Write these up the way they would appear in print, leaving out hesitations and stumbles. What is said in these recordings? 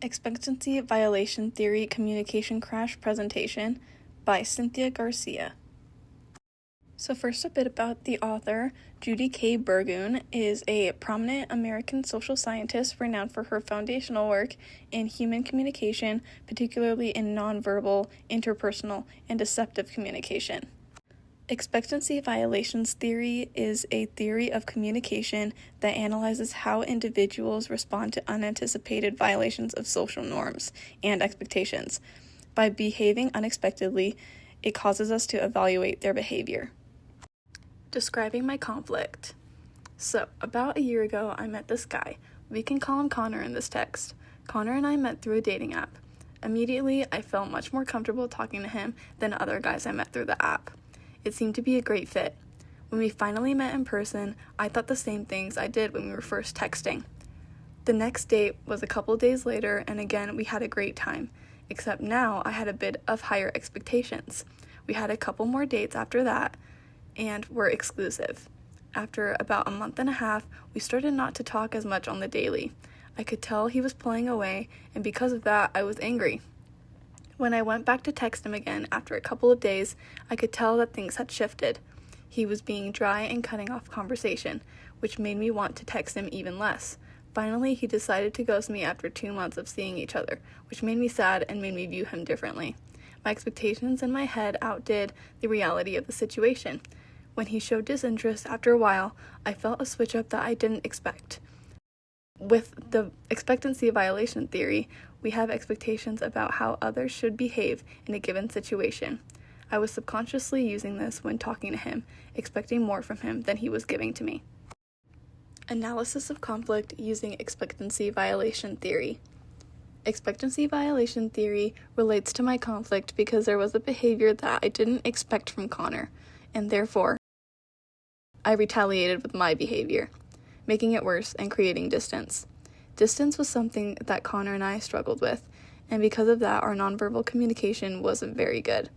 Expectancy Violation Theory Communication Crash Presentation by Cynthia Garcia. So first, a bit about the author. Judy K. Burgoon is a prominent American social scientist renowned for her foundational work in human communication, particularly in nonverbal, interpersonal, and deceptive communication. Expectancy violations theory is a theory of communication that analyzes how individuals respond to unanticipated violations of social norms and expectations. By behaving unexpectedly, it causes us to evaluate their behavior. Describing my conflict. So, about a year ago, I met this guy. We can call him Connor in this text. Connor and I met through a dating app. Immediately, I felt much more comfortable talking to him than other guys I met through the app. It seemed to be a great fit. When we finally met in person, I thought the same things I did when we were first texting. The next date was a couple days later, and again, we had a great time, except now I had a bit of higher expectations. We had a couple more dates after that, and were exclusive. After about a month and a half, we started not to talk as much on the daily. I could tell he was pulling away, and because of that, I was angry. When I went back to text him again after a couple of days, I could tell that things had shifted. He was being dry and cutting off conversation, which made me want to text him even less. Finally, he decided to ghost me after 2 months of seeing each other, which made me sad and made me view him differently. My expectations in my head outdid the reality of the situation. When he showed disinterest after a while, I felt a switch up that I didn't expect. With the expectancy violation theory, we have expectations about how others should behave in a given situation. I was subconsciously using this when talking to him, expecting more from him than he was giving to me. Analysis of conflict using expectancy violation theory. Expectancy violation theory relates to my conflict because there was a behavior that I didn't expect from Connor, and therefore, I retaliated with my behavior, making it worse and creating distance. Distance was something that Connor and I struggled with, and because of that, our nonverbal communication wasn't very good.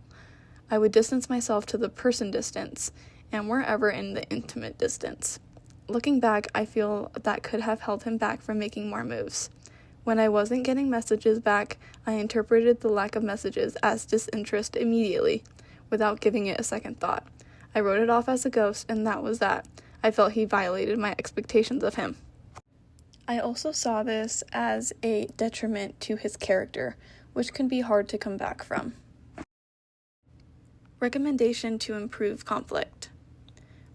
I would distance myself to the person distance, and we're ever in the intimate distance. Looking back, I feel that could have held him back from making more moves. When I wasn't getting messages back, I interpreted the lack of messages as disinterest immediately, without giving it a second thought. I wrote it off as a ghost, and that was that. I felt he violated my expectations of him. I also saw this as a detriment to his character, which can be hard to come back from. Recommendation to improve conflict.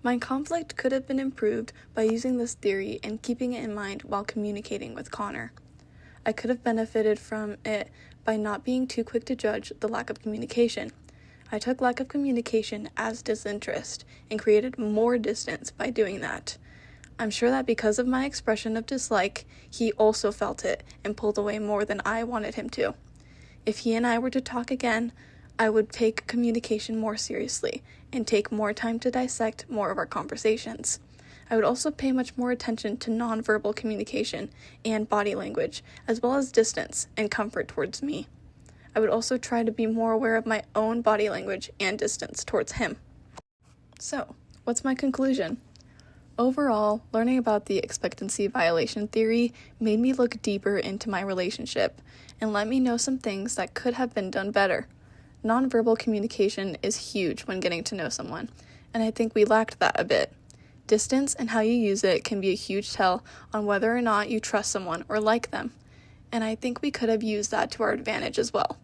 My conflict could have been improved by using this theory and keeping it in mind while communicating with Connor. I could have benefited from it by not being too quick to judge the lack of communication. I took lack of communication as disinterest and created more distance by doing that. I'm sure that because of my expression of dislike, he also felt it and pulled away more than I wanted him to. If he and I were to talk again, I would take communication more seriously and take more time to dissect more of our conversations. I would also pay much more attention to nonverbal communication and body language, as well as distance and comfort towards me. I would also try to be more aware of my own body language and distance towards him. So, what's my conclusion? Overall, learning about the expectancy violation theory made me look deeper into my relationship and let me know some things that could have been done better. Nonverbal communication is huge when getting to know someone, and I think we lacked that a bit. Distance and how you use it can be a huge tell on whether or not you trust someone or like them, and I think we could have used that to our advantage as well.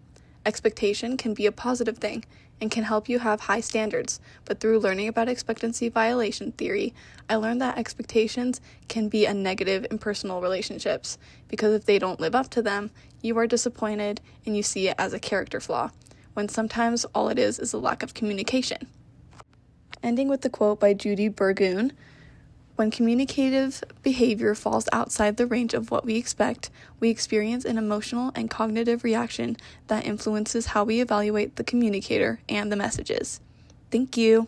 Expectation can be a positive thing and can help you have high standards, but through learning about expectancy violation theory, I learned that expectations can be a negative in personal relationships, because if they don't live up to them, you are disappointed and you see it as a character flaw, when sometimes all it is a lack of communication. Ending with the quote by Judy Burgoon, "When communicative behavior falls outside the range of what we expect, we experience an emotional and cognitive reaction that influences how we evaluate the communicator and the messages." Thank you.